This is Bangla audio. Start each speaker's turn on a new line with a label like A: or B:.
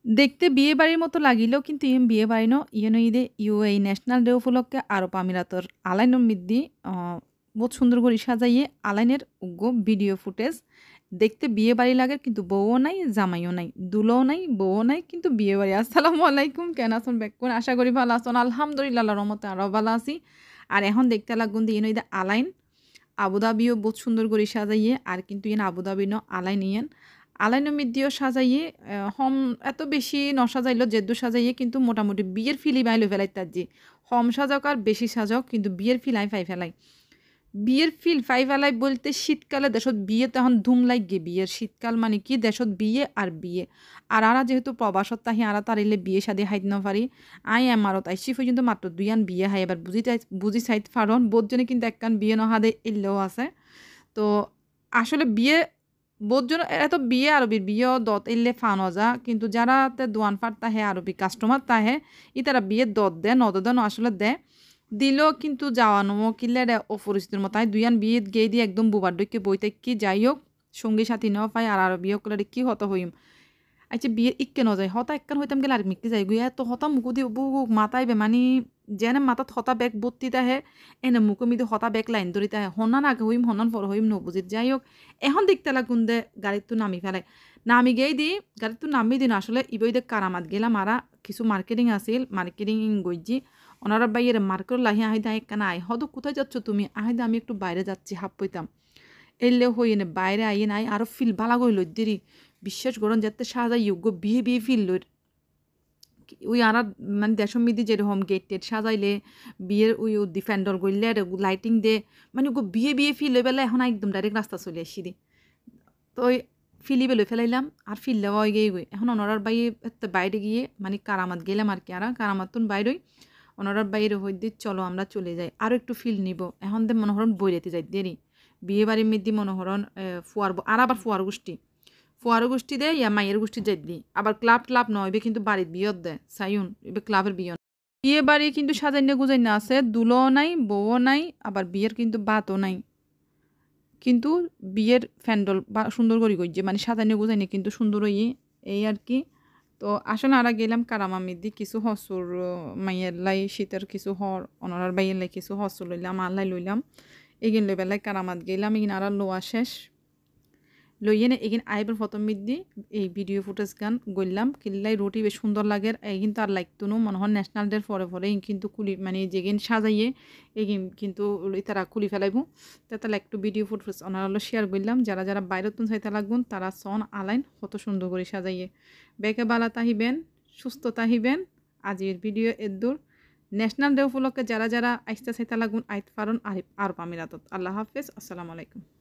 A: দেখতে বিয়েবাড়ির মতো লাগিলেও কিন্তু ইয়েন বিয়েবাড়ি ন ইয়েনো ইদে ইউএই ন্যাশনাল ডে উপলক্ষে আরব আমিরাতর আলাইনের মিদ্দি বহুত সুন্দর করে সাজাইয়ে আলাইনের উগ্র ভিডিও ফুটেজ দেখতে বিয়ে বাড়ি লাগে কিন্তু বউও নাই জামাইও নাই দুলোও নাই বউও নাই কিন্তু বিয়ে বাড়ি আসসালামু আলাইকুম কেন আসুন বেকুন আশা করি ভালো আসুন আলহামদুলিল্লাহ আল্লাহর রহমতে আরও ভালো আছি আর এখন দেখতে লাগুন দিয়ে ইয়েনো ইদে আলাইন আবুধাবিও বহুত সুন্দর করে সাজাইয়ে আর কিন্তু ইয়েন আবুধাবি ন আলাইন ইয়েন আলাইনের মিদ্দিও সাজাইয়ে হম এত বেশি নসাজাইলো জেদ্দু সাজাইয়ে কিন্তু মোটামুটি বিয়ের ফিলি বাইলো ফেলাই তার যে হম সাজাক আর বেশি সাজাক কিন্তু বিয়ের ফিল আই ফাই ফেলাই বিয়ের ফিল ফাই ফেলাই বলতে শীতকালে দেশত বিয়ে তখন ধুম লাগে বিয়ের শীতকাল মানে কি দেশত বিয়ে আর বিয়ে আর আরা যেহেতু প্রবাসত তাহি আরা তারিলে বিয়ে শাদি হাইত না পারি আই এমারত আইসি পর্যন্ত মাত্র দুইয়ান বিয়ে হাই এবার বুঝি চাইত ফারন বোধজনে কিন্তু একখান বিয়ে নহাদে এলেও আছে তো আসলে বিয়ে বোধজন এত বিয়ে আরবির বিয়ে দত এলে ফান যা কিন্তু যারা দোয়ান ফাট তাহে আরবি কাস্টমার তাহে ই তারা বিয়ে দত দেয় নদন আসলে দেয় দিলেও কিন্তু যাওয়ানো কিলে অপরিচিতির মতো দুইয়ান বিয়ে গিয়ে দিয়ে একদম বুবার ডইকে বইতে কি যাই হোক সঙ্গী সাথী নেওয়া পাই আর বিয়ে করলে কি হত হইম আচ্ছা বিয়ে ইক্কে ন যায় হতা একখান হইতাম গেলে আর মিক্কে যাই গুই এত হতা মুখো দিয়ে বুক মাথায় বেমানি যেনে মাথাত হতা বেগ বত্তিত আহে এনে মুখো মিদি হতা বেগ লাইন ধরিতে আহে হনান আগে হইম হনান পর হইম নবুজিত যাই হোক এখন দেখতে লাগুন দে গাড়ির নামি ফেলাই নামি গেই দি গাড়ির নামি দিন আসলে ইবইদে কারামাত গেলাম আরা কিছু মার্কেটিং আছিল মার্কেটিং গইজি ওনারা বাইরে মার্কেট লাহি আহিদা একখানা আই হদ কোথায় যাচ্ছ তুমি আহিদা আমি একটু বাইরে যাচ্ছি হাপ পইতাম এলে হই এনে বাইরে আই নাই আরো ফিল ভালা গই লইদেরি বিশ্বাস করুন যাতে সাজাই যোগ্য বিয়ে বিয়ে ফিল লইর ওই আর মানে দেশম মিদি যেরকম গেট টেট সাজাইলে বিয়ের ওই ডিফেন্ডর গইলে লাইটিং দে মানে বিয়ে বিয়ে ফিল হয়ে পেলে এখন একদম ডাইরেক্ট রাস্তা চলে আসি দি তো ওই ফিলিবে লই ফেলাইলাম আর ফিললে হয়ে গিয়ে গই এখন ওনারার বাইরে গিয়ে মানে কারামাত গেলাম আর কি আর কারামাতুন বাইরে ওনারার বাইরে হই দি চলো আমরা চলে যাই আরও একটু ফিল নিব এখন দে মনোহরণ বইরেতে যাই দেরি বিয়ে বাড়ির মধ্যে মনোহরণ আবার ফুয়ার গোষ্ঠী দেয় ইয়া মাইয়ের গোষ্ঠী যাই দি আবার ক্লাব নয় কিন্তু বাড়ির বিয়ত দেয় সাইউন এবার ক্লাবের বিয়ে বাড়ি কিন্তু সাজাইনে গুজাইনা আছে দুলো নাই বউও নাই আবার বিয়ের কিন্তু বাতও নাই কিন্তু বিয়ের ফ্যান্ডল বা সুন্দর করে গইছে মানে সাজাইনে গুজাইনে কিন্তু সুন্দর এই আর কি তো আসলে আরা গেলাম কারামামিদি কিছু হসুর মাইয়ের লাই শীতের কিছু হর অনরার বাইয়ের লাই কিছু হসুর লইলাম আল্লাই লইলাম এগিন লই বেলায় কারামাত গেলাম এগিন আরা লোয়া শেষ লইয়ে না এগিন আইবার ফটো মিদি এই ভিডিও ফুটেজ গান গইলাম কিল্লাই রুটি বেশ সুন্দর লাগে এগিন তার লাইকতো মনে হয় ন্যাশনাল ডের পরে কিন্তু কুলি মানে যেগিন সাজাইয়ে এগিন কিন্তু তারা খুলি ফেলাইবো তাহলে একটু ভিডিও ফুটেজ ওনারা শেয়ার করলাম যারা যারা বাইরে তুন চাইতে লাগবেন তারা সন আলাইন কত সুন্দর করে সাজাইয়ে বেকে বালা তাহিবেন সুস্থ তাহিবেন আজির ভিডিও এদুর ন্যাশনাল ডে উপলক্ষে যারা যারা আইসতে চাইতে লাগুন আইত পারন আরব আমিরাতত আল্লাহ হাফেজ আসসালামু আলাইকুম